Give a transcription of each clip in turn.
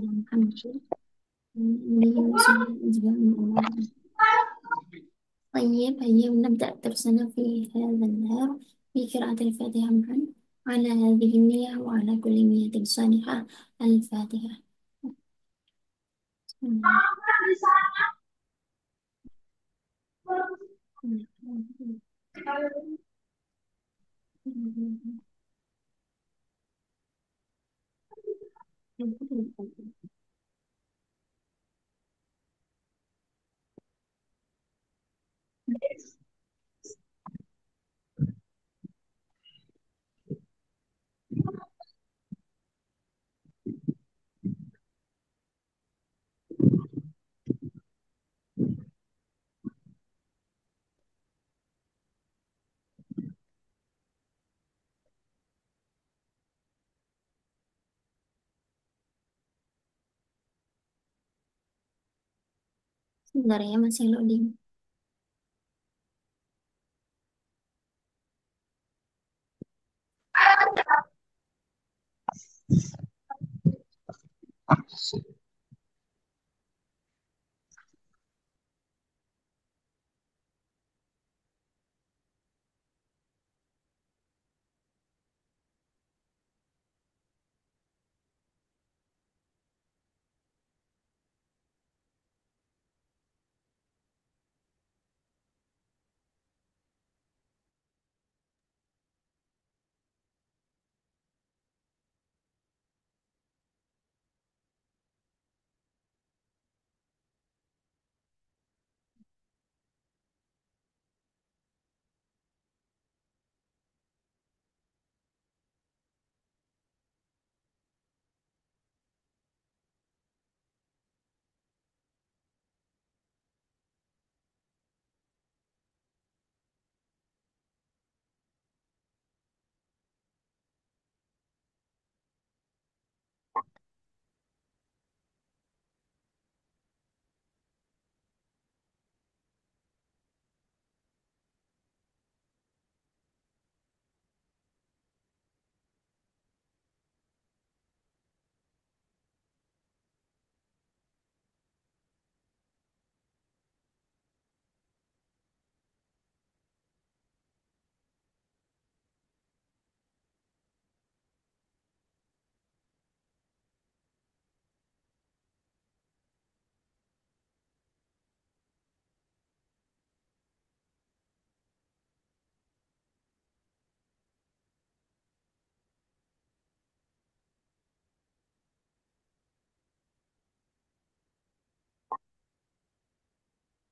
محمد عليه وصحبه أجمعين. طيب هيا نبدأ درسنا في هذا النهار بقراءة الفاتحة معا على هذه النية وعلى كل نية صالحة. الفاتحة. Sebentar ya, masih loading.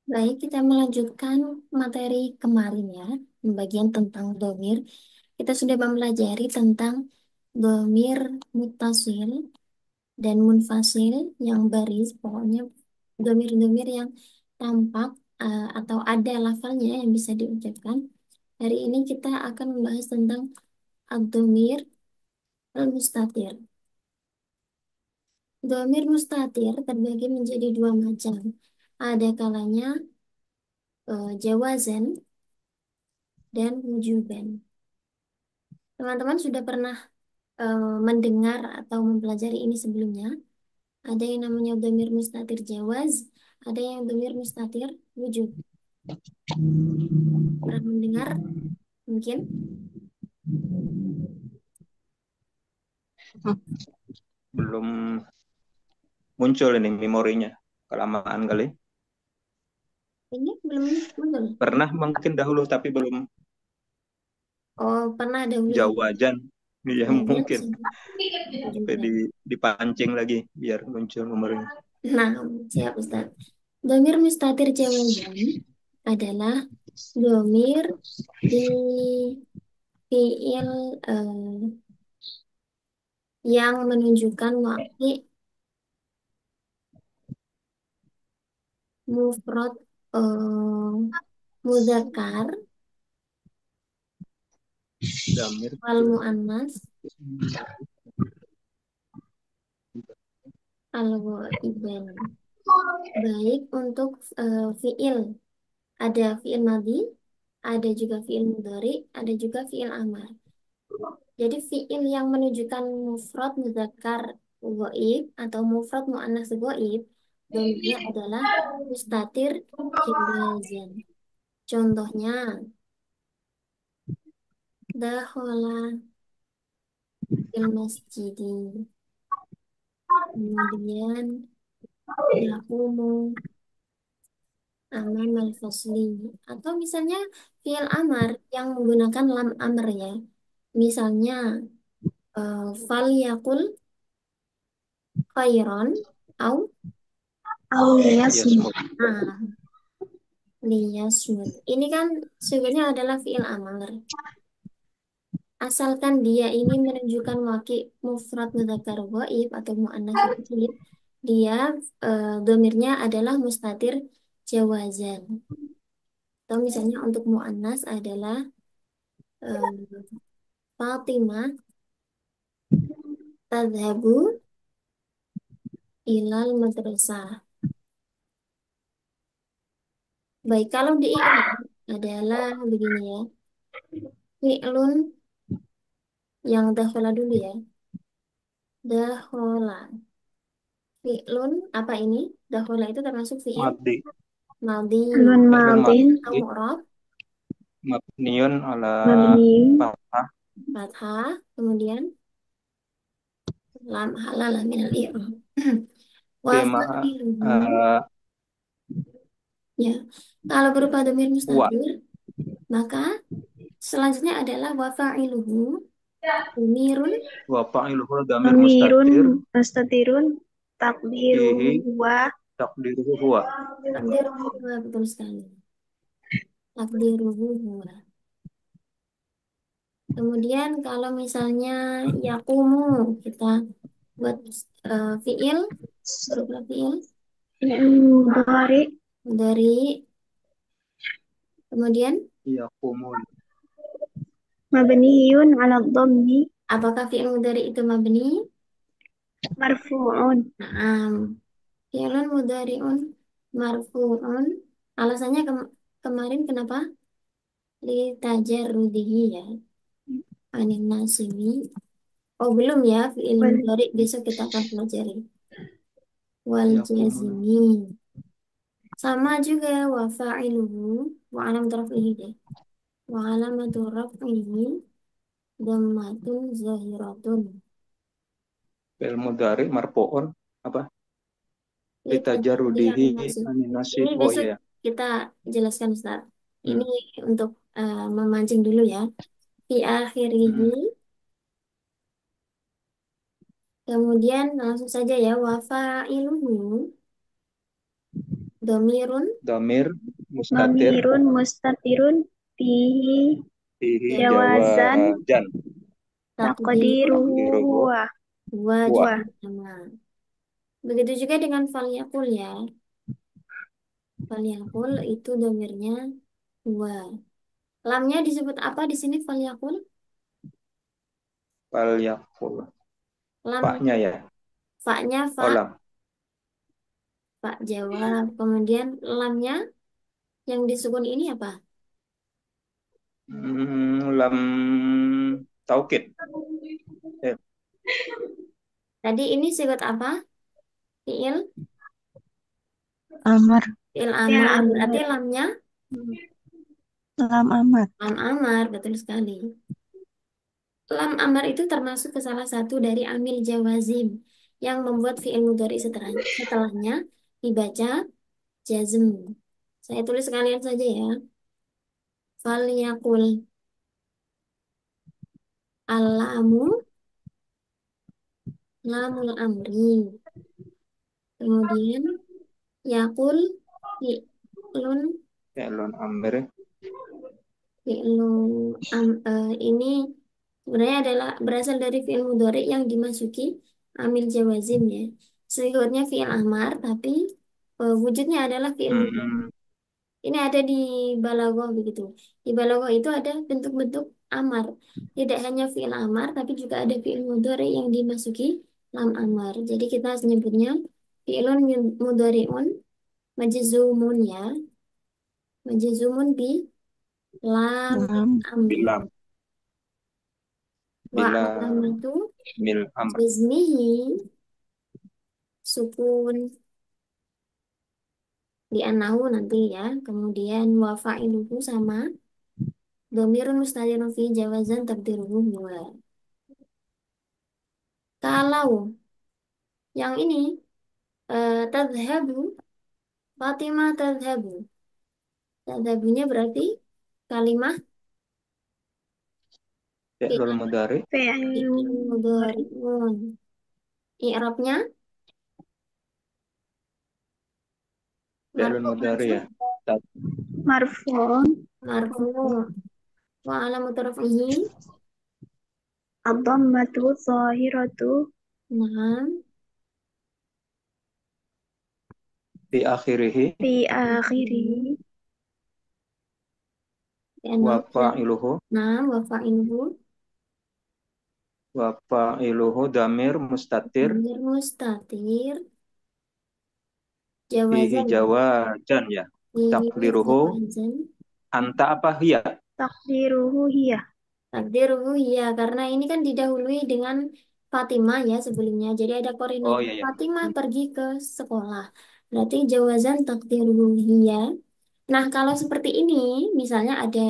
Baik, kita melanjutkan materi kemarin ya, bagian tentang domir. Kita sudah mempelajari tentang domir mutasil dan munfasil yang baris, pokoknya domir-domir yang tampak atau ada lafalnya yang bisa diucapkan. Hari ini kita akan membahas tentang ad-domir al-mustatir. Domir mustatir terbagi menjadi dua macam. Ada kalanya jawazan dan wujuban. Teman-teman sudah pernah mendengar atau mempelajari ini sebelumnya. Ada yang namanya domir mustatir jawaz, ada yang domir mustatir wujub. Pernah mendengar mungkin? Belum muncul ini memorinya, kelamaan kali. Ini belum muncul. Pernah mungkin dahulu tapi belum Oh, pernah dahulu ya. jawajan. Iya Ya, dia mungkin. bisa Sampai juga. dipancing lagi biar muncul memorinya. Nah, siap Ustaz. Domir mustatir jawazan adalah domir di fiil yang menunjukkan waktu mufrad eh, mudzakkar Damir wal muannas al ghaiban. Baik untuk fiil, ada fiil madhi, ada juga fiil mudhari, ada juga fiil amar. Jadi fiil yang menunjukkan mufrad mudzakkar goib atau mufrad muannas goib, domirnya adalah mustatir jawazan. Contohnya, dakhala fil masjidi. Kemudian, yaqumu amamal fasli. Atau misalnya fi'il amar yang menggunakan lam amr ya. Misalnya, fal yakul khairon au Iya, semua. ah, liyasmut. Ini kan sebenarnya adalah fi'il amar. Asalkan dia ini menunjukkan waki mufrad mudzakkar ghaib atau muannats ghaib, dia domirnya adalah mustatir jawazan. Atau misalnya untuk muannas adalah eh, Fatimah tadhabu ilal madrasah. Baik, kalau di i'rab adalah begini ya. Fi'lun yang dakhala dulu ya. Dakhala. Fi'lun apa ini? Dakhala itu termasuk fi'il Madi. madhi. Fi'lun Fi'lun madin Au madi. mu'rab, Mabniun ala mabni fathah. fathah, kemudian lam halal minal i'rab. Wa Bima fa'iluhu, eh, ya. Kalau berupa dhamir huwa. mustatir, maka selanjutnya adalah wa fa'iluhu dhamirun Wa fa'iluhu damir dhamirun mustatir. mustatirun Fihi takdiruhu huwa takdiruhu huwa. takdiruhu huwa, betul sekali. Takdiruhu huwa. Kemudian kalau misalnya yakumu, kita buat fiil, berupa fiil fi'il mudhari dari, kemudian Yakumul. mabniyun ala dhammi apakah fiil mudhari itu mabni? marfu'un Naam. Fi'lun mudhari'un marfu'un. Alasannya kemarin kenapa? Li tajarrudihi ya. Anin nasibi. Oh belum ya, fi'il wal mudhari besok kita akan pelajari. Wal Yakumul. jazimi. Sama juga wa fa'iluhu wa alam raf'ihi deh. Wa alamatu raf'ihi dhammatun zahiratun. Fi'il mudhari marfu'un apa? Li tajarrudihi Litajarudihi anin nasib. anin nasib. Ini Oh besok iya. kita jelaskan Ustaz. Ini Hmm. untuk memancing dulu ya. Fi akhirihi. Hmm. Kemudian langsung saja ya. Wa fa'iluhu domirun Damir mustatir. dhamirun mustatirun fihi Fihi jawazan jawazan. takdiru taqdiruhu Takdiruhu huwa wa huwa. huwa juga sama. Begitu juga dengan fal yakul ya. Fal yakul itu domirnya wa. Lamnya disebut apa di sini fal yakul? Fal yakul. Lam Fa-nya ya. fa-nya fa, Olam. fa jawab. Kemudian lamnya yang disukun ini apa? Lam taukid. Eh, Tadi ini sigot apa? Fiil? amar Fiil ya amar. Berarti amar lamnya lam amar lam amar. Betul sekali. Lam amar itu termasuk ke salah satu dari amil jawazim yang membuat fiil mudhari setelahnya dibaca jazm. Saya tulis sekalian saja ya. Falyakul alamu lamul amri. Kemudian yakul fi'lun fi'lun amr. fi'lun ini sebenarnya adalah berasal dari fi'il mudhari yang dimasuki amil jawazim ya. Selanjutnya fi'il amar tapi wujudnya adalah fi'il mudhari. Hmm. Ini ada di balaghah begitu. Di balaghah itu ada bentuk-bentuk amar. Tidak hanya fi'il amar tapi juga ada fi'il mudhari yang dimasuki lam amar. Jadi kita menyebutnya fi'ilun mudhari'un majzumun ya. Majzumun bi lam lam amri. Bilam. Wa Bila alamatu mil amr. jazmihi sukun di anahu nanti ya. Kemudian wa fa'iluhu sama dhamirun mustatirun fi jawazan taqdiruhu huwa. Kalau yang ini tadhhabu, Fatimah tadhhabu. Tadhhabunya berarti kalimah Fi'lul mudhari. Fi'il fi'il mudhari. mudhari'un. I'rabnya Fi'lul marfu mudhari mansub ya. Ta- Marfu'un. marfu wa alamatu raf'ihi Ad-dhammatu zahiratu na'am Fi akhirihi fi akhirih. wa li'annahu ya fa'iluhu. na'am wa fa'iluhu Wa fa'iluhu damir mustatir dhamir mustatir fihi jawazan ya jawajan ya. fihi Takdiruhu jawazan anta apa hiya? Takdiruhu hiya. takdiruhu ya karena ini kan didahului dengan Fatimah ya sebelumnya jadi ada Oh koordinat iya ya. Fatimah pergi ke sekolah berarti jawazan takdiruhu ya. Nah, kalau seperti ini, misalnya ada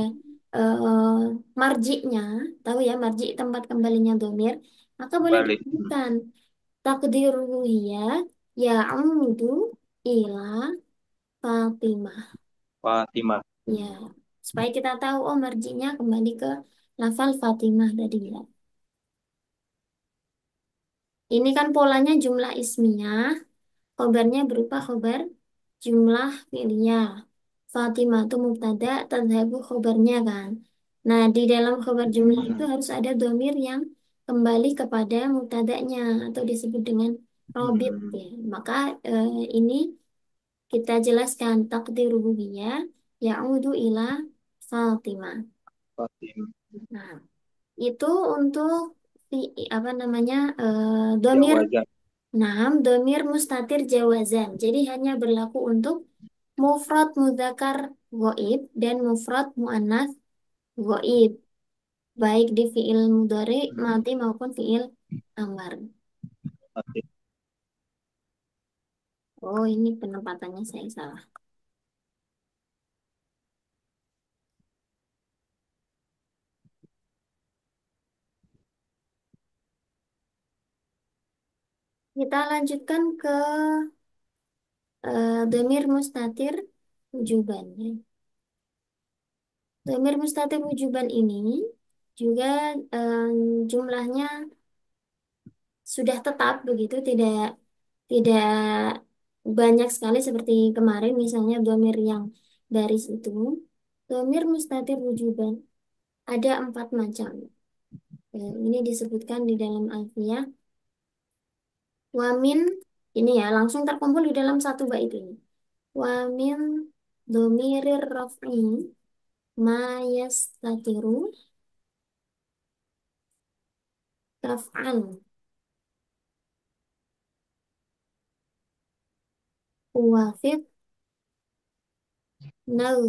marjiknya, tahu ya, marjik tempat kembalinya domir, maka boleh Balik. disebutkan takdiruhu ya, ya'udu ila Fatimah. Fatimah. Ya, supaya kita tahu, oh marjiknya kembali ke lafal Fatimah tadi ya. Ini kan polanya jumlah ismiyah, khobarnya berupa khobar jumlah fi'liyah. Fatimah itu mubtada, tadhabu khobarnya kan. Nah, di dalam khobar jumlah itu Hmm. harus ada domir yang kembali kepada mubtadanya atau disebut dengan robit Hmm. ya. Maka ini kita jelaskan takdiruhu ya ya'udu ila Fatimah. Fatimah. Nah, itu untuk apa namanya domir. Jawazan. Nah, domir mustatir jawazan. Jadi hanya berlaku untuk mufrad mudzakkar ghaib dan mufrad muannats ghaib, baik di fiil mudhari, Hmm. madi maupun fiil amar. Fatimah. Oh, ini penempatannya saya salah. Kita lanjutkan ke domir mustatir wujuban ya. Domir mustatir wujuban ini juga jumlahnya sudah tetap begitu, tidak tidak banyak sekali seperti kemarin misalnya domir yang baris itu. Domir mustatir wujuban ada 4 macam. Ini disebutkan di dalam alfiyah. Wamin ini ya langsung terkumpul di dalam satu bait ini. Wamin domirir raf'i ma yastatiru kaf'an uwafiq nau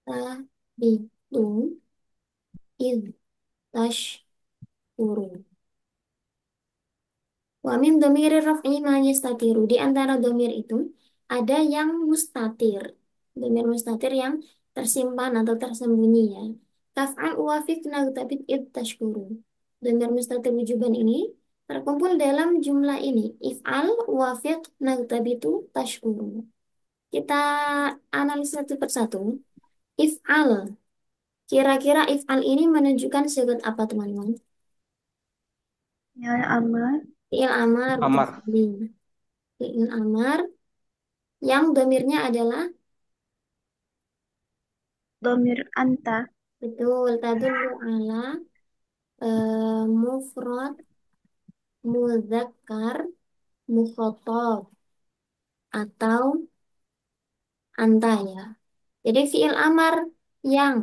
tabitu id tashkurun. Wa min domiri raf'i ma yastatiru. Di antara domir itu ada yang mustatir. Domir mustatir yang tersimpan atau tersembunyi ya. Kaf'an uwafiq nagtabit id tashkuru. Domir mustatir wujuban ini terkumpul dalam jumlah ini. If'al uwafiq nagtabitu tashkuru. Kita analisa satu persatu. If'al. Kira-kira if'al ini menunjukkan sigat apa teman-teman? Ya amar. Fi'il amar, betul Amar. sekali. Fi'il amar yang domirnya adalah Domir anta. betul tadullu ala mufrad mudzakkar mukhatab atau anta ya. Jadi fiil amar yang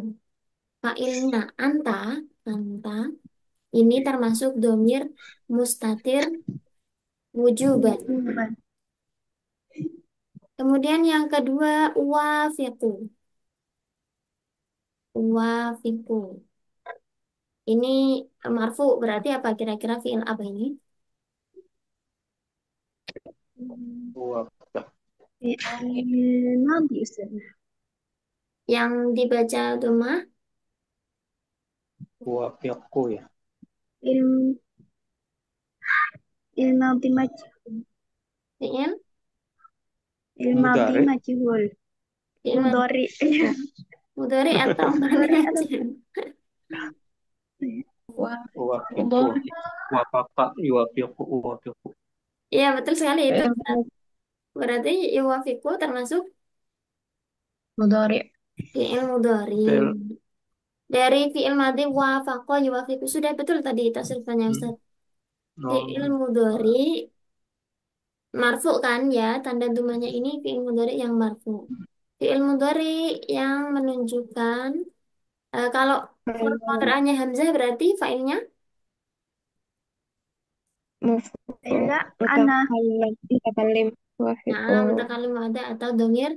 failnya anta ini termasuk domir mustatir wujuban. Wujuban. Kemudian yang kedua wafiqu. Wafiqu. Ini marfu berarti apa kira-kira fiil apa ini? Uwafah. fi'il madi Ustaz. Yang dibaca domah, Uwafiqu ya. Il il madi fi'il, Mudhari. majhul. fi'il Mudhari. mudhari atau Mudhari mana atau aja? Uwafiqu. Wafaqa yuwafiqu uwafiqu. Iya, betul sekali itu. Berarti yuwafiqu termasuk Mudhari. fi'il mudhari. Fil. Dari fi'il madhi wafaqa yuwafiqu. Sudah betul tadi tasrifannya Ustaz. Fi'il Oh, mudhari marfu kan ya, tanda dumanya ini fi'il mudhari yang marfu. Fi'il mudhari yang menunjukkan kalau huruf muqara'ahnya hamzah berarti fa'ilnya Ila ana. mutakallim wafiqu. nah mutakallim ada atau domir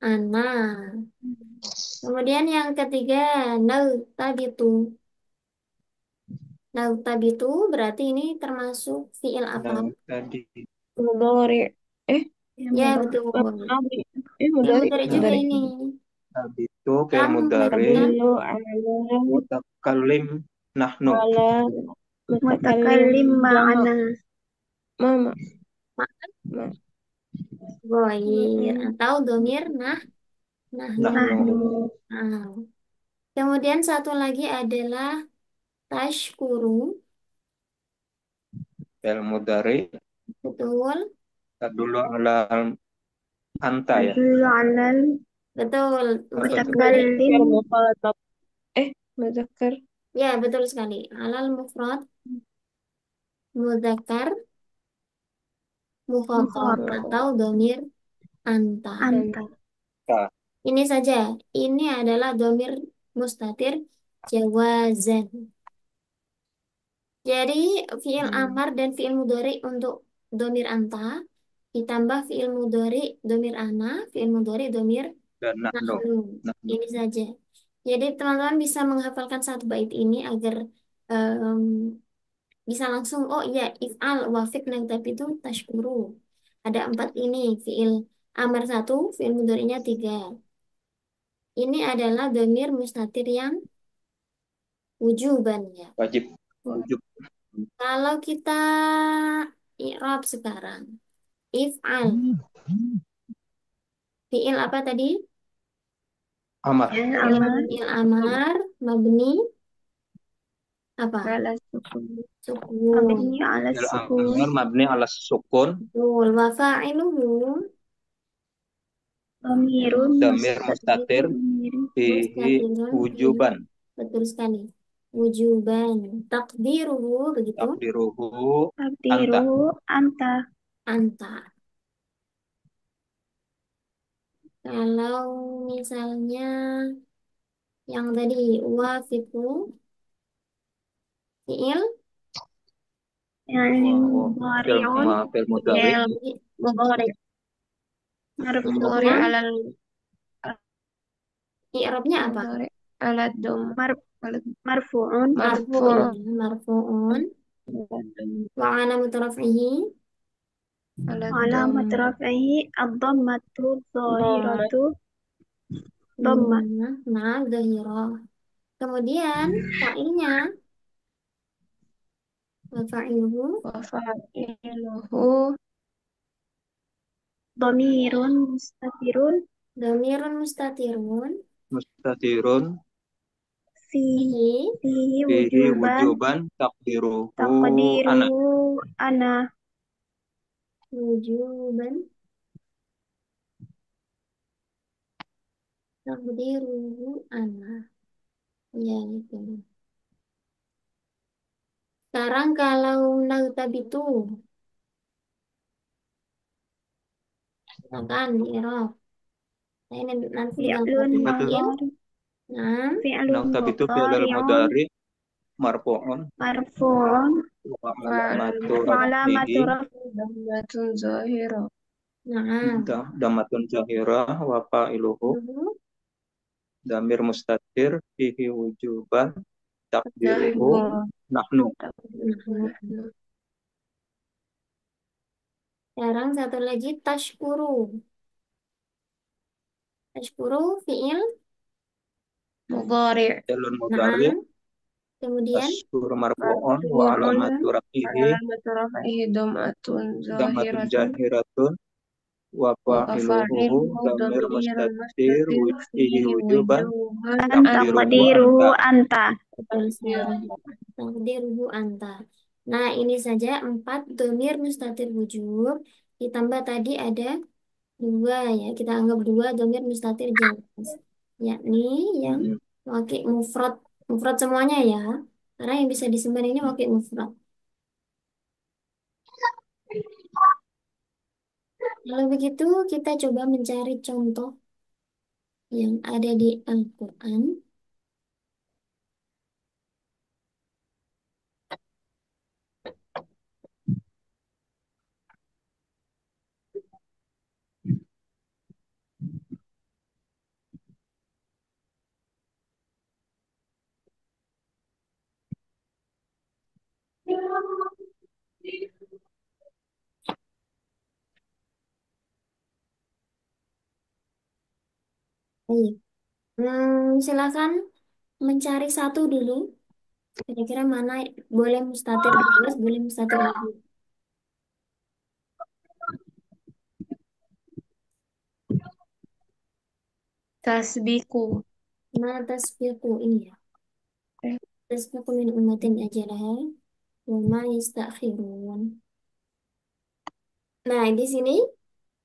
ana. Kemudian yang ketiga nau tabitu. Nau tabitu berarti ini termasuk fi'il apa? nah tadi Mudhari. Eh, Ya Ya mudhari. betul. madi. Fi'il Mudhari. mudhari juga Mudhari. ini tadi itu fil yang mudhari menunjukkan Tadullu ala mutakallim nahnu. ala mutakallim Mutakallim jama. ma'ana. Mama. makan Ma. goir atau domir nahnu. Nahnu. Nah, kemudian satu lagi adalah tashkuru, Fil mudhari betul, tadullu ala anta ya. Tadullu alal betul, Apa fi'il itu? mudhari. mutakallim Mukhatab. Muzakkar. Ya betul sekali. Alal mufrad, mudzakkar, mukhatab mukhatab. atau domir anta. Anta. Ta. Ini saja. Ini adalah domir mustatir jawazan. Jadi fi'il amar dan fi'il mudhari untuk domir anta ditambah fi'il mudhari domir ana, fi'il mudhari domir Dan nahnu. nahnu. Nahnu. Ini saja. Jadi teman-teman bisa menghafalkan satu bait ini agar em, bisa langsung oh iya if'al wafiq tapi itu tashkuru. Ada empat ini fi'il amar satu, fi'il mudhari'nya tiga. Ini adalah domir mustatir yang wujuban ya. Wajib. Wajib. Kalau kita i'rab sekarang, if'al fi'il apa tadi? Amar. Fi'il amar. Fi'il amar mabni apa? Ala sukun. Sukun. Mabni ala Fil sukun. amar mabni ala sukun. Betul. Wa fa'iluhu Dhamirun Damir mustatir fihi mustatirun wujuban. betul sekali. Wujuban. Takdiruhu begitu. Takdiruhu anta. Takdiruhu anta. Anta. Kalau misalnya yang tadi wafiqu fi'il Yani Fil mudhari'un fil mudhari mudhari. marfu'un Kemudian alal i'rabnya apa? mudhari ala dom. mar- Ala marfu'un Marfu marfu. ya, marfu'un wa alamat raf'ihi Ala alamat dom. raf'ihi ad-dhammatu Dhamma. dhahiratu dhamma. nah zahirah. Kemudian fa'ilnya wa fa'iluhu Wa fa'iluhu Dhamirun mustatirun dhamirun mustatirun mustatirun fihi fihi fihi wujuban wujuban takdiruhu ana. taqdiruhu ana. wujuban takdiruhu ana. Ya gitu. Sekarang kalau nagtabitu silakan di i'rab. Nah, ini nanti tinggal Fi'lun ganti Betul. fi'il. mudhari Nah, fi'lun Naktabitu fi'il mudhari'un mudhari marfu'un marfu'un wa alamatu wa alamatu rafihi raf'ihi dhammatun zahira. nah, damatun zahirah wa fa'iluhu dulu damir mustatir fihi wujuban takdiruhu Nahnu. nahnu. nah, Sekarang satu lagi tashkuru. Tashkuru fiil. Mudhari' Fi'lun Nah, mudhari' kemudian asyhur marfu'un wa marfu'un alamatu rafihi alamatu raf'ihi dhammatun dhammatun zahiratun jahiratun wa wa fa'iluhu fa'iluhu dhamir dhamirun mustatir mustatir fihi fihi wujuban wujuban takdiruhu anta. Taqdiruhu anta. betul sekali. Takdiruhu anta. Nah, ini saja 4 domir mustatir wujub. Ditambah tadi ada dua ya. Kita anggap dua domir mustatir jelas. Yakni yang Hmm. wakil mufrad. Mufrad semuanya ya. Karena yang bisa disimpan ini wakil mufrad. Kalau begitu, kita coba mencari contoh yang ada di Al-Quran. Baik. Silakan mencari satu dulu. Kira-kira mana boleh mustatir jelas, boleh mustatir wujud. tasbiku Nah, tasbiqu ini ya. Tasbiqu min ummatin ajalaha wa ma yastakhirun. Nah, di sini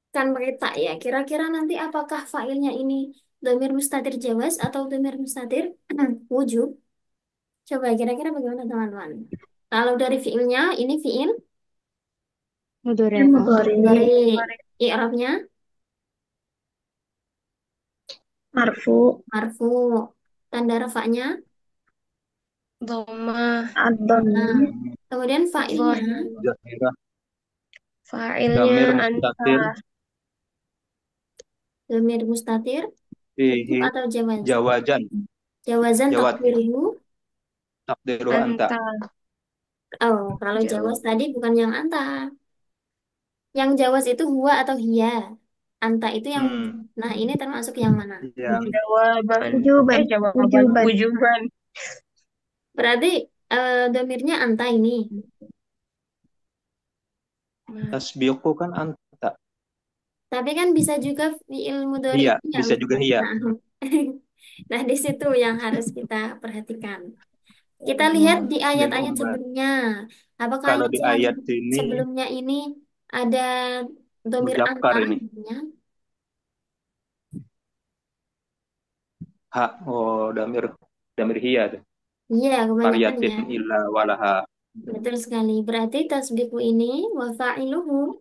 kan pakai tak ya. Kira-kira nanti apakah failnya ini domir mustatir jawaz atau domir mustatir wujud? Coba kira-kira bagaimana teman-teman? Kalau dari fiilnya, ini fiil Mudhari. dari i'rabnya Marfu. marfu. Tanda rafanya. dhammah Nah, Ad-dhamir. kemudian failnya, zahir Zahirah fa'ilnya damir anta mustatir domir mustatir, wujub fihi atau jawaz. jawajan Jawazan jawad takdiruhu. takdiruhu anta. anta Oh, kalau jawaz jawab tadi bukan yang anta. Yang jawaz itu huwa atau hiya. Anta itu yang wujud. Hmm. Nah, ini termasuk yang mana? Yang jawaban Wujuban. jawaban Wujuban. wujuban Berarti domirnya anta ini. nah, tasbiqu kan anta. Tapi kan bisa juga fiil mudhari Iya, ya, bisa juga Ustaz. iya. Nah, nah, di situ yang harus kita perhatikan. Kita lihat di Min ayat-ayat ummat. sebelumnya. Apakah Kalau ayat di ayat ini sebelumnya ini ada domir anta? muzakkar ini. Ya? Ha, oh damir damir hiya tuh. Iya, kebanyakan ya. Qaryatin illa walaha. Betul sekali. Berarti tasbiku ini wa fa'iluhu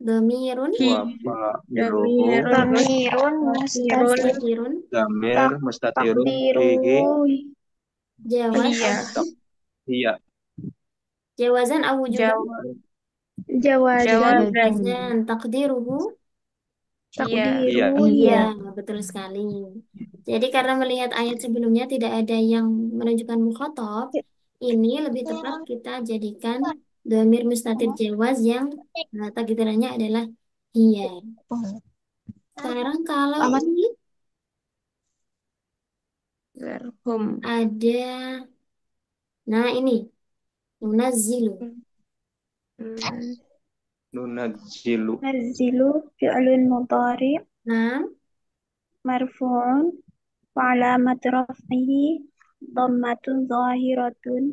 domirun Wa hi fa'iluhu damirun Dhamirun mustatirun mustatir. mustatirun damir Tak mustatirun fihi takdiruhu jawaz iya atau hiya jawazan au wujuban jawab jawazan. jawazan jawazan takdiruhu iya hiya. iya, Iya. betul sekali. Jadi karena melihat ayat sebelumnya tidak ada yang menunjukkan mukhatab, ini lebih tepat kita jadikan domir mustatir jawaz yang takdirannya adalah iya. Sekarang kalau Amat. ini zarhum ada, nah ini munazzilu. Hmm, Nunazzilu Nazilu fi'lun mudhari' Nah, marfu'un wa alamat raf'ihi dhammatun zahiratun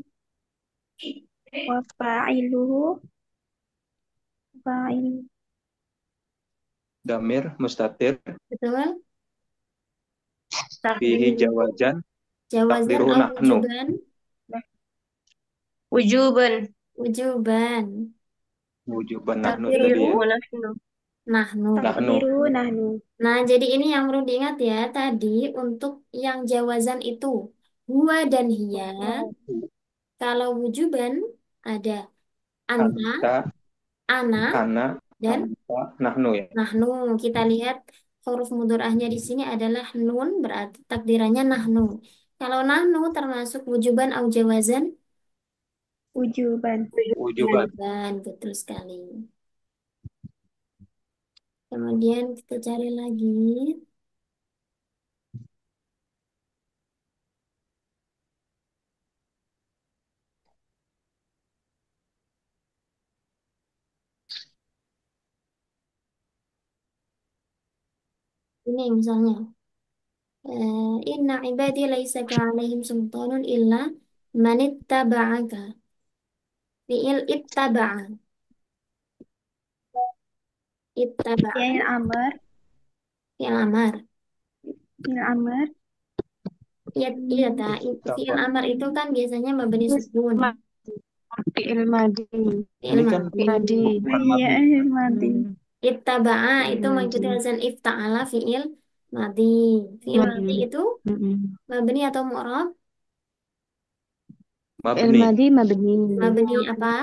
wa fa'iluhu fa'il damir mustatir betul. fihi takdiru jawajan Jawazan takdiruhu au nahnu wujuban, wujuban wujuban. wujuban nahnu itu tadi Takdiruhu ya. takdiru nahnu nahnu. Nahnu takdiruhu nahnu. Nah, jadi ini yang perlu diingat ya tadi untuk yang jawazan itu huwa dan hiya. Kalau wujuban ada anta, anta ana, ana dan anta nahnu ya. nahnu. Kita lihat huruf mudorahnya di sini adalah nun, berarti takdirannya nahnu. Kalau nahnu termasuk wujuban au jawazan, Wujuban. Wujuban wujuban, betul sekali. Kemudian kita cari lagi. Ini misalnya. Inna ibadi laisa ka'alaihim sultanun illa manittaba'aka. Fi'il ittaba'a. Ittaba'a. Fi'il amr, Fi'il amar. fi'il amr, Iya, iya ta. Fi'il amar itu kan biasanya mabni sukun. Fi'il madi. Fi'il Ini kan madi. Madi. bukan iya, mabni. mati. Ittaba'a Fi'il itu madi. mengikuti azan ifta'ala fi'il madi. Fi'il Madi. madi itu Mm-mm. mabni atau mu'rab? Fi'il Mabni. madi mabni. Mabni apa?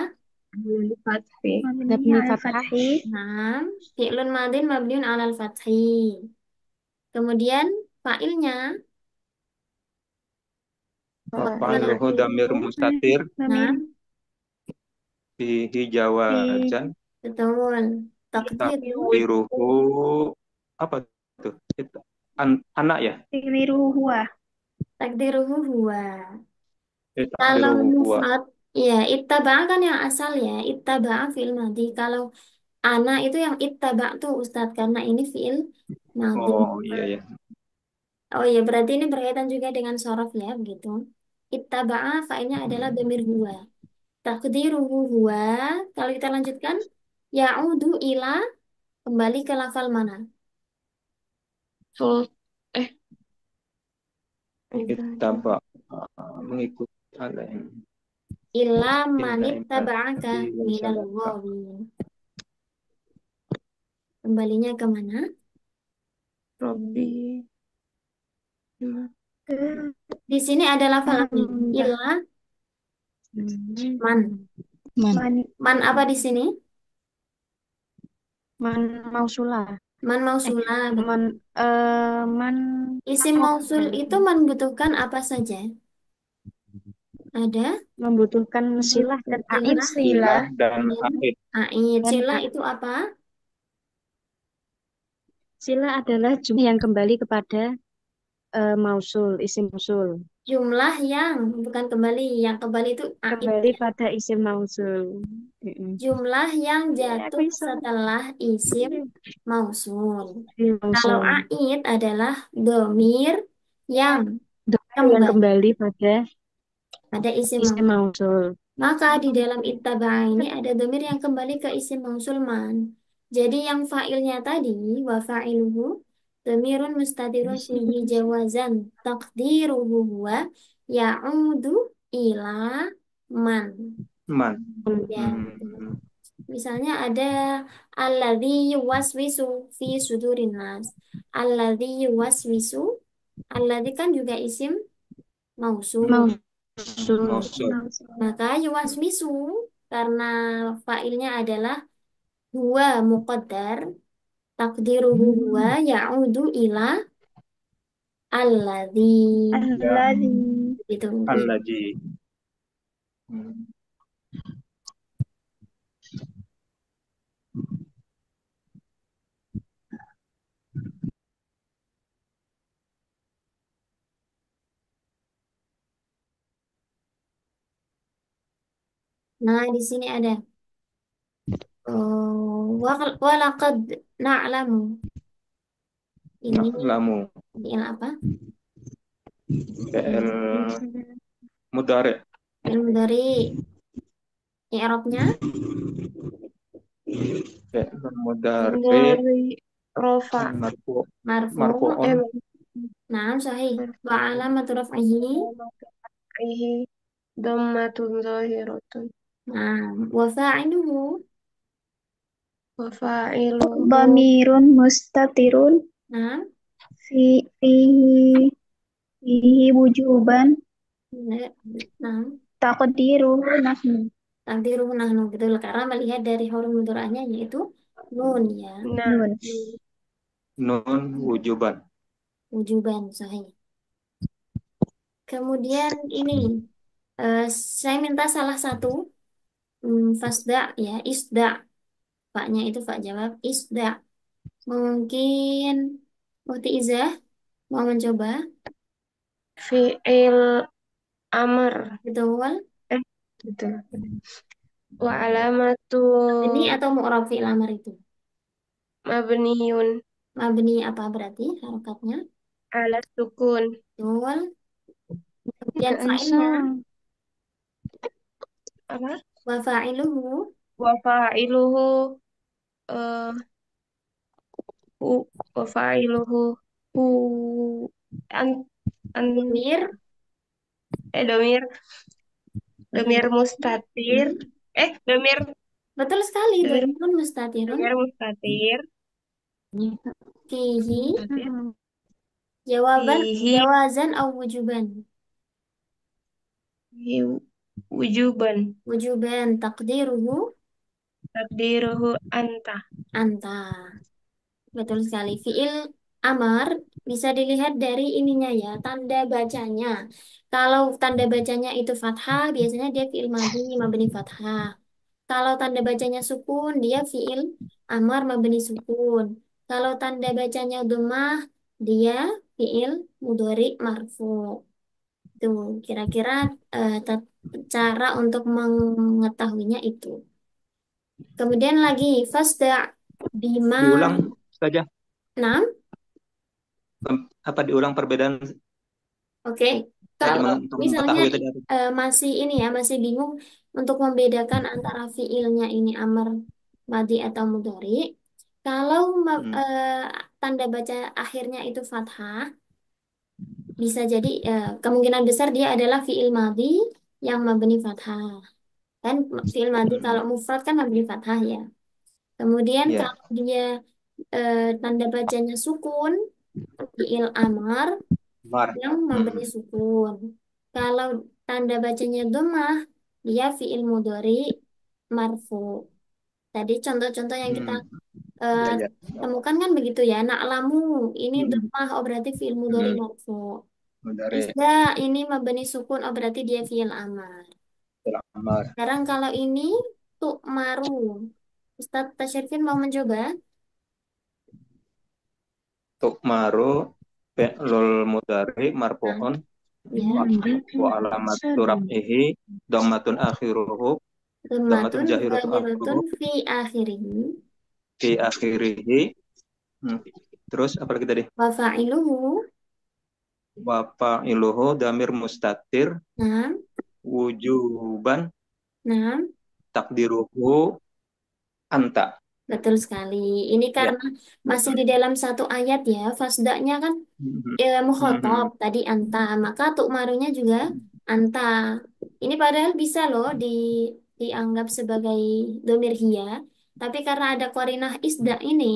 Fathi. Mabni Mabni al fathah. fathi, Nah, fi'lun madin mabniun alal fathi. Kemudian fa'ilnya, fi'lun Fa'iluhu madin damir itu, mustatir nah, damir fihi fi jawajan betul. Takdiru, takdiruhu apa tuh? Anak ya? takdiruhu huwa. takdiruhu huwa. Kalau Takdiruhu huwa. mufrad, ya ittaba'a kan yang asal ya, ittaba'a fi'il madi. Kalau ana itu yang ittaba' tuh Ustadz, karena ini fi'il madi. Oh iya ya. Oh iya, berarti ini berkaitan juga dengan sorof ya, begitu. Ittaba'a fa'ilnya adalah dhamir huwa. Takdiruhu huwa. Kalau kita lanjutkan, ya'udu ila, kembali ke lafal mana? Sul. Eh. Itu. Kita mengikuti ala yang Ila inna manit taba'aka ibadi laisa minal laka. ghawin. Kembalinya ke mana? Robbi. Di sini ada lafalnya. Hamzah, Ila man. Man. mani, Man apa di sini? Man mausula. Man mausula, betul. Man. Man. Isim mausul itu membutuhkan apa saja? Ada Membutuhkan silah dan aid. silah Silah dan dan aid. aid. Dan Silah itu apa? silah adalah jumlah yang kembali kepada mausul, isim mausul. Jumlah yang bukan kembali, yang kembali itu aid Kembali ya. pada isim mausul. Mm-mm. Jumlah yang Aku jatuh bisa. setelah isim mausul. Isim Kalau mausul. aid adalah domir yang Domir yang kembali kembali pada pada isim isim mausul. mausul. Maka di dalam ittaba ini ada domir yang kembali ke isim mausul man. Jadi yang fa'ilnya tadi wa fa'iluhu domirun mustatirun fihi jawazan taqdiruhu huwa ya'udu ila man. Man. Ya, betul. Hmm. Misalnya ada alladzi yuwaswisu fi sudurin nas. Alladzi yuwaswisu, alladzi kan juga isim mausul. Mausul. Mausul. Maka yuwaswisu karena fa'ilnya adalah huwa muqaddar, takdiruhu huwa ya'udu ila alladzi. Ya, alladzi, Gitu. alladzi. Hmm. Nah, di sini ada walaqad na'lamu. Ini Na'lamu. fi'il apa? Fi'il mudhari. Fi'il dari i'rabnya Fi'il mudhari Dari rofa. marfu marfu. marfu'un Nah, sahih. Wa alamatu raf'ihi. Ihi dhammatun zahiratun. Nah, wa fa'iluhu. Wa fa'iluhu dhamirun mustatirun Nah, fihi fihi wujuban nah, taqdiruhu nahnu. takdiruhu nahnu betul karena melihat dari huruf mudhari'nya yaitu nun ya, nah. Nun. nun wujuban. wujuban sahih. Kemudian ini saya minta salah satu fasda ya, isda. Faknya itu fak jawab isda. Mungkin Ukti Izah mau mencoba. Fi'il amr. Betul. Eh, betul. Wa alamatu Ini atau mu'rab fi'il amr itu? mabniyun Mabni apa berarti harokatnya? ala sukun. Betul. Kemudian Gak bisa. fa'ilnya. Apa? Wa fa'iluhu. Wa fa'iluhu eh hu wa fa'iluhu hu an an Domir. domir domir Domir. mustatir. Hmm. Domir Betul sekali. domir Domirun mustatirun. domir mustatir. Fihi. Mustatir. Jawaban. Fihi Jawazan au wujuban. fihi wujuban Wujuban. Takdiruhu. takdiruhu anta. Anta. Betul sekali. Fiil amar bisa dilihat dari ininya ya, tanda bacanya. Kalau tanda bacanya itu fathah, biasanya dia fiil madhi mabni fathah. Kalau tanda bacanya sukun, dia fiil amar mabni sukun. Kalau tanda bacanya dhammah, dia fiil mudhari marfu. Tuh, kira-kira cara untuk mengetahuinya itu. Kemudian lagi fasda bima. Diulang saja. Nah, Apa diulang perbedaan oke, tadi kalau untuk misalnya mengetahui tadi apa? masih ini ya, masih bingung untuk membedakan antara fiilnya ini amar, madi atau mudhari. Kalau Hmm. tanda baca akhirnya itu fathah, bisa jadi kemungkinan besar dia adalah fiil madi yang mabni fathah. Kan fiil madi kalau Hmm. mufrad kan mabni fathah ya. Kemudian Ya. kalau dia tanda bacanya sukun, fiil amar Mar. yang memberi Hmm. sukun. Kalau tanda bacanya dhammah, dia fiil mudhari marfu. Tadi contoh-contoh yang kita Hmm. eh, Ya, ya. temukan kan begitu ya. Na'lamu ini Hmm. dhammah, oh berarti fiil mudhari Hmm. marfu. Dari Isda ini mabni sukun, oh berarti dia fiil amar. Mar. Sekarang kalau ini tuh maru. Ustadz Tasyirfin mau mencoba? Tukmaru fi'lul mudhari Nah, marfu'un wa ya. wa alamat raf'ihi dhammatun akhiruhu dhammatun Dhammatun zahiratu zahiratun akhiruhu fi akhirih. fi akhirihi. Hmm. Terus apa lagi tadi? Wa fa'iluhu. Wa fa'iluhu damir mustatir Nah, wujuban nah, takdiruhu anta. betul sekali. Ini Ya. karena masih di dalam satu ayat ya, fasdanya kan Mhm. mukhotob Mhm. tadi anta, maka marunya juga anta. Ini padahal bisa loh dianggap sebagai domir hia, tapi karena ada korinah isda ini,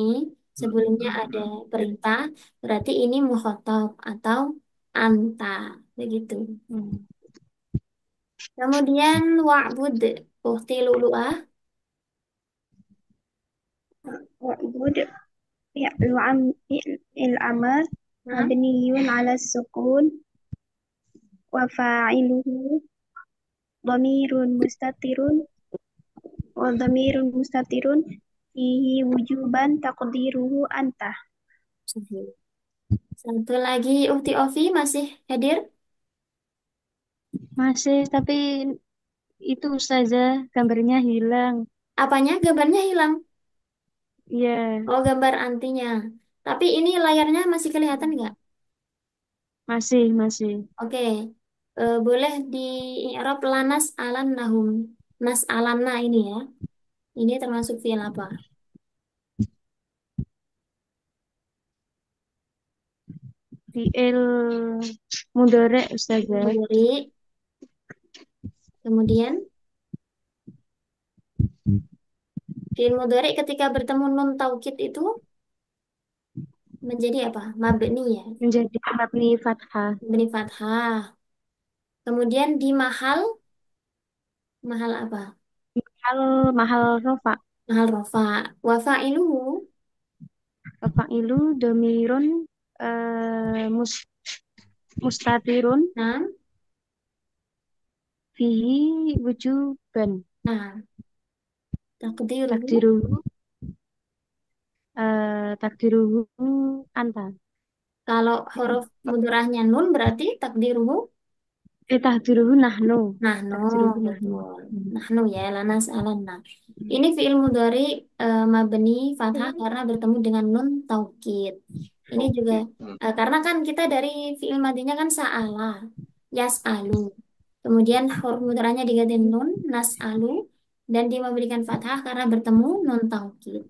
sebelumnya ada Ya. perintah, berarti ini mukhotob atau anta, begitu. Hmm. Kemudian wa'bud, uhti lulu'ah. Wa'bud fi'il amr Nah, mabniyun ala sukun wa fa'iluhu dhamirun mustatirun wa dhamirun mustatirun fihi wujuban taqdiruhu anta. satu lagi Uhti Ovi masih hadir? Masih, tapi itu Ustazah gambarnya hilang. Apanya? Gambarnya hilang. Iya, Oh, gambar antinya. Tapi ini layarnya masih kelihatan nggak? masih. Oke. Boleh di i'rab lanas alan nahum. Nas alanna ini ya. Ini termasuk fi'il apa? Fi'il mudhari Fi'il Ustazah. mudhari. Kemudian fi'il mudhari ketika bertemu nun taukid itu menjadi apa? Mabni ya. Menjadi mabni fathah. Mabni fathah. Kemudian di mahal, mahal apa? Mahal rofa. Mahal rofa. Wa fa'iluhu. Fa'ilu domirun mustatirun Nah, fihi wujuban. nah, takdiruhu. Takdiruhu takdiruhu anta. Kalau huruf mudorahnya nun berarti takdiruhu Takdiruhu nahnu. nahnu, Takdiruhu nahnu. betul. Nahnu ya, lanas alanna. Ini fi'il mudhari mabni fathah karena bertemu dengan nun taukid. Ini juga karena kan kita dari fi'il madinya kan sa'ala, yas'alu. Kemudian huruf mudharanya diganti nun, nas'alu, dan dia memberikan fathah karena bertemu nun taukid.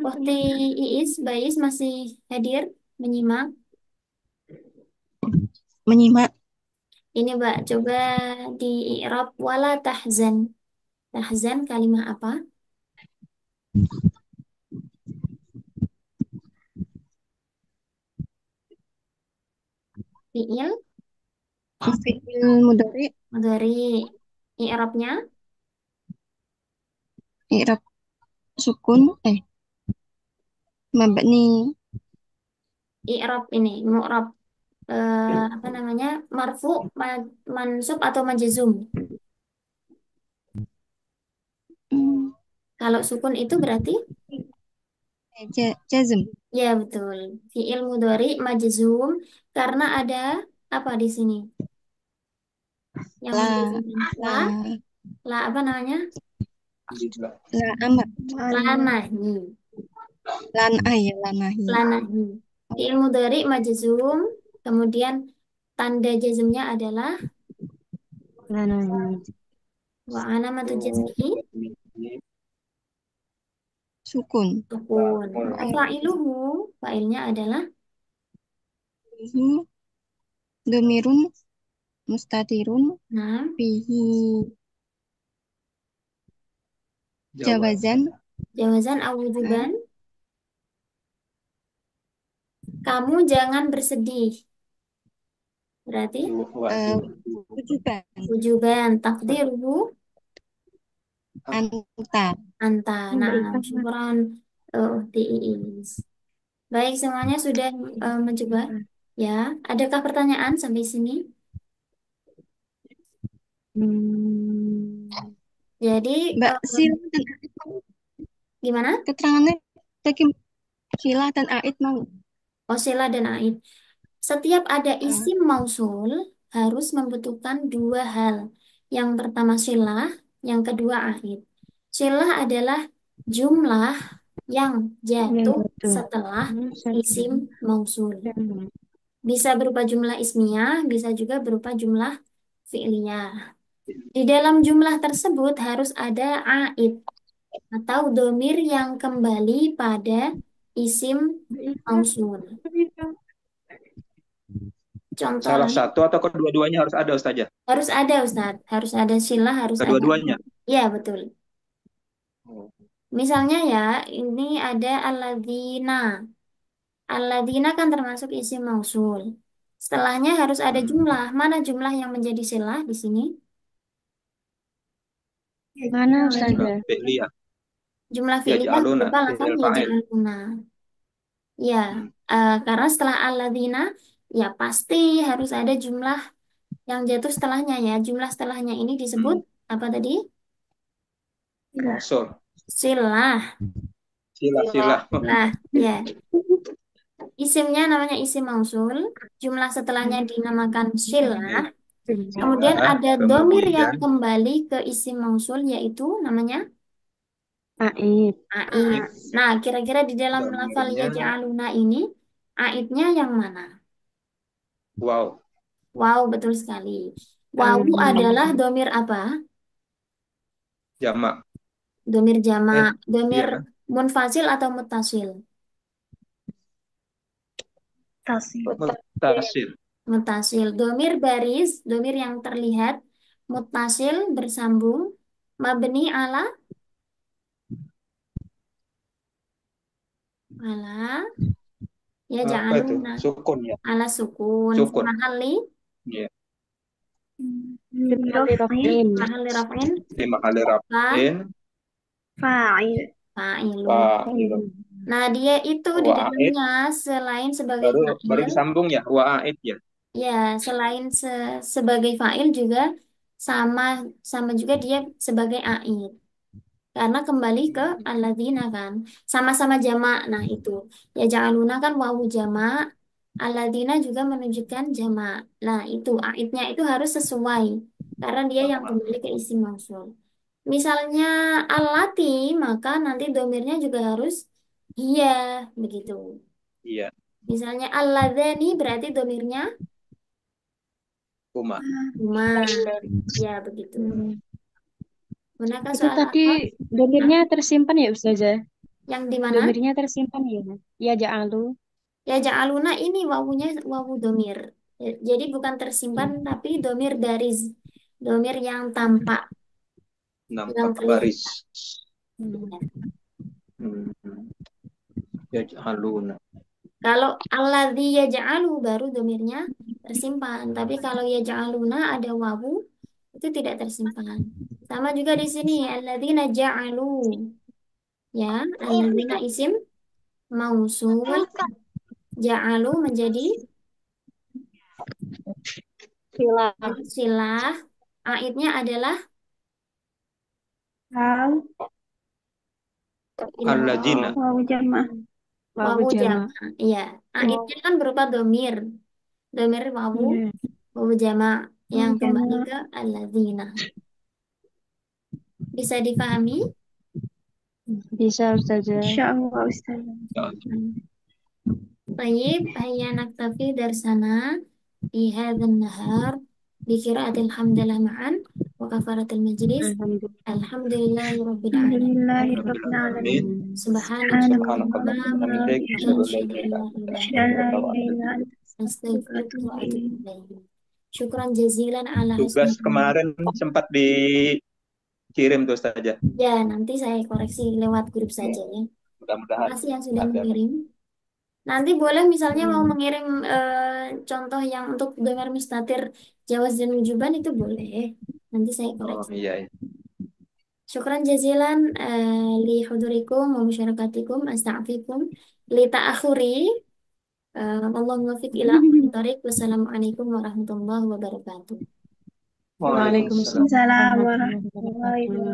Waktu Iis, Bais masih hadir menyimak. Menyimak. Ini Mbak, coba di i'rab wala tahzan. Tahzan kalimat apa? Fi'il Fi'il mudhari dari i'rabnya i'rab sukun mabni i'rab ini mu'rab apa namanya? Marfu, mansub atau majzum. Kalau sukun itu berarti jazm. ya betul. Fi'il mudhari majzum karena ada apa di sini? Yang La menjazmkan la la apa namanya? la amr La nahi. la nahi. La nahi. Fi'il mudhari majzum, kemudian tanda jazmnya adalah Nanahi. wa alamatu jazmihi Sukun. sukun. Fa'iluhu, fa'ilnya adalah Fihi domirun mustatirun nah, fihi jawazan jawazan awujuban. Kamu jangan bersedih. Berarti wujuban wujuban takdiruhu anta. anta. Nah, syukran Tiis. Baik, semuanya sudah mencoba. Ya, adakah pertanyaan sampai sini? Jadi Mbak Sila dan Aid gimana? keterangannya bagi Sila dan Aid mau. Oh, sila dan aid. Setiap ada isim mausul harus membutuhkan dua hal. Yang pertama silah, yang kedua aid. Silah adalah jumlah yang jatuh setelah isim mausul. Bisa berupa jumlah ismiyah, bisa juga berupa jumlah fi'liyah. Di dalam jumlah tersebut harus ada aid atau domir yang kembali pada isim mausul. Salah Contohnya satu atau kedua-duanya harus ada Ustazah? harus ada Ustadz, harus ada silah, harus ada. Kedua-duanya. Iya betul. Misalnya ya, ini ada alladzina. Alladzina kan termasuk isim mausul. Setelahnya harus ada jumlah. Mana jumlah yang menjadi silah di sini? Mana Ustazah? Fi'liyah. Jumlah fi'liyah Yaj'aluna, berupa lafaz fi'il fa'il. yaj'aluna. Ya, karena setelah alladzina ya pasti harus ada jumlah yang jatuh setelahnya ya. Jumlah setelahnya ini disebut apa tadi? Mausul. Silah. Sila. Lah, ya. Isimnya namanya isim mausul. Jumlah setelahnya dinamakan silah. Kemudian ada domir yang kembali ke isim mausul yaitu namanya Aid. aid. Nah, kira-kira di dalam lafal Domirnya yaj'aluna ini aidnya yang mana? wow. Wow, betul sekali. Wow adalah domir apa? Jamak. Domir jamak. Domir iya. munfasil atau muttasil? Muttasil. Muttasil. Domir baris, domir yang terlihat. Muttasil bersambung. Mabni ala ya Apa itu? ja'aluna Sukun ya. ala sukun. Sukun. Mahali Iya. mahali raf'in Di mahalli raf'in Fa'il. fa'ilun. fa'ilun. Nah, dia itu di Wa aid. dalamnya selain sebagai Baru fa'il, disambung ya. Wa aid ya. ya selain sebagai fa'il juga sama sama juga dia sebagai aid. karena kembali ke alladzina kan. Sama-sama jamak. Nah, itu. Ya ja'aluna kan wawu jamak. Alladzina juga menunjukkan jamak. Nah, itu aidnya itu harus sesuai karena dia yang kembali ke isim mausul. Misalnya allati, maka nanti domirnya juga harus iya, begitu. Iya, Misalnya alladzani berarti domirnya Uma. huma. Ya, begitu. Hmm. Gunakan Itu soal tadi apa? domirnya tersimpan ya Ustazah? Yang di mana? Domirnya tersimpan ya? Ya ja'alu. Ya ja'aluna ini wawunya wawu domir. Jadi bukan tersimpan tapi domir dari domir yang tampak, yang Nampak kelihatan. baris. Hmm. Hmm. Yaj'aluna. Kalau alladzi yaj'alu baru domirnya tersimpan. Tapi kalau yaj'aluna ada wawu itu tidak tersimpan. Sama juga di sini alladzina ja'alu. Ya, alladzina isim mausul. Ja'alu menjadi Sila. silah. Aidnya adalah Hal. Alladzina. Wawu jamaah. wawu Wawu jamak. jamak. Iya, aidnya kan berupa domir. Domir wawu, Iya. wawu jamak yang Wawu kembali jamaah. ke alladzina. Bisa difahami? Bisa Ustazah. Insyaallah Ustaz. Baik, hayya naktafi darsana di hadzal nahar bi qiraatil hamdalah ma'an wa kafaratil majlis. Alhamdulillah. Alhamdulillahirabbil alamin. Alhamdulillahirabbil alamin. Amin. Subhanaka Subhanaka Allahumma wa Hamdik. Allahumma asyhadu an la ilaha asyhadu an la ilaha illa anta astaghfiruka wa astaghfiruka wa atubu atubu ilaik. ilaik. Syukran jazilan ala Tugas husni. kemarin sempat dikirim tuh saja. Ya, nanti saya koreksi lewat grup saja ya. Mudah-mudahan Makasih yang sudah ada. mengirim. Nanti boleh misalnya mau Hmm. mengirim contoh yang untuk domir mustatir jawaz dan wujuban itu boleh. Nanti saya Oh koreksi. iya, iya. Syukran jazilan li hudurikum wa musyarakatikum astagfirukum li ta'akhuri. Allahumma wafiq ila aqwamit thoriq. Wassalamualaikum warahmatullahi wabarakatuh. Waalaikumsalam. Waalaikumsalam Waalaikumsalam warahmatullahi warahmatullahi wabarakatuh.